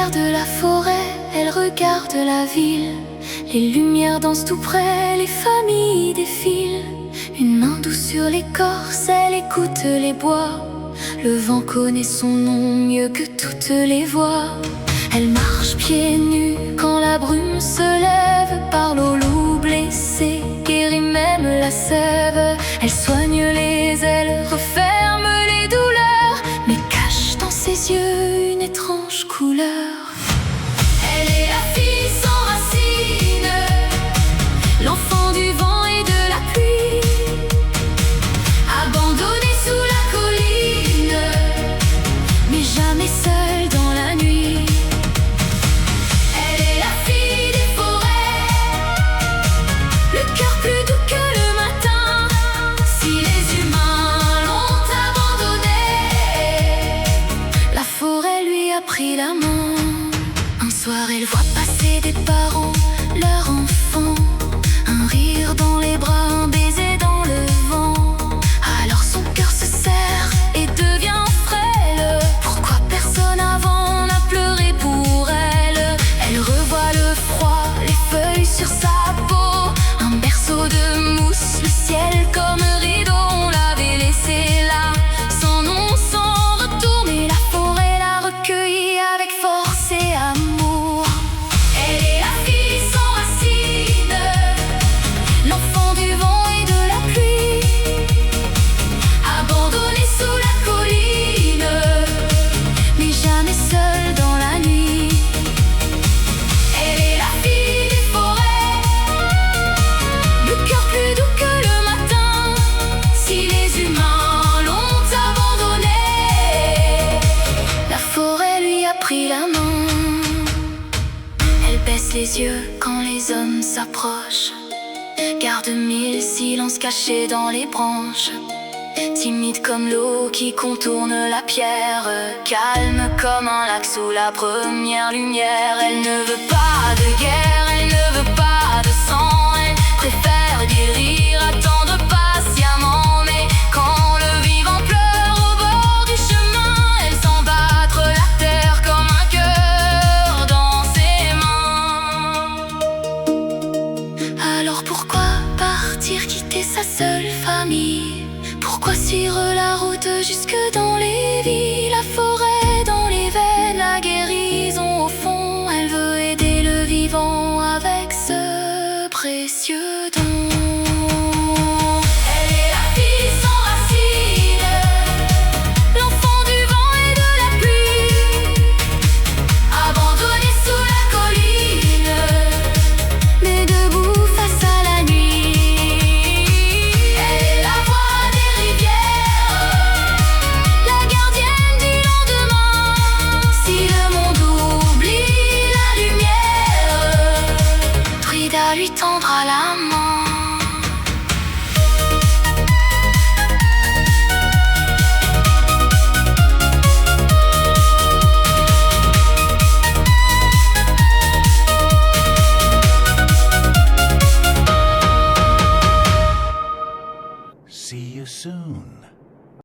lumière de la forêt, elle regarde la ville. Les lumières dansent tout près, les familles défilent. Une main douce sur l'écorce, elle écoute les bois. Le vent connaît son nom mieux que toutes les voix. Elle marche pieds nus quand la brume se lève. Parle aux loups blessés, guérit même la sève. Elle soigne les ailes, referme les douleurs, mais cache dans ses yeux une étrange couleur. Elle est la fille sans racines, l'enfant du vent et de la pluie, abandonnée sous la colline, mais jamais seule dans la nuit. Elle est la fille des forêts, le cœur plus doux que le matin. Si les humains l'ont abandonnée, la forêt lui a pris la main. Un soir elle voit passer des parents, leur enfant, un rire dans les bras, un baiser dans le vent. Alors son cœur se serre et devient frêle. Pourquoi personne avant n'a pleuré pour elle? Elle revoit le froid, les feuilles sur sa peau, un berceau de mousse, le ciel comme rideau. On l'avait laissé là, sans nom, sans retour, mais la forêt l'a recueilli avec force et amour. Elle est la fille sans racines, l'enfant du vent et de la pluie, abandonnée sous la colline, mais jamais seule dans la nuit. Elle est la fille des forêts, le cœur plus doux que le matin. Si les humains l'ont abandonnée, la forêt lui a pris la main. Elle baisse les yeux quand les hommes s'approchent, garde mille silences cachés dans les branches. Timide comme l'eau qui contourne la pierre, calme comme un lac sous la première lumière. Elle ne veut pas de guerre, elle ne veut pas de sang. Elle préfère guérir, attendre patiemment. Mais quand le vivant pleure au bord du chemin, elle sent battre la terre comme un cœur dans ses mains. Alors pourquoi partir, quitter sa seule famille? Pourquoi suivre la route jusque dans les vies? La forêt dans les veines, la guérison au fond. Elle veut aider le vivant avec ce précieux don. Elle est la fille sans racines, l'enfant du vent et de la pluie, abandonnée sous la colline, mais debout face à la nuit. Elle est la voix des rivières, la gardienne du lendemain. Si le monde oublie la lumière, Frida lui tendra la main. See you soon.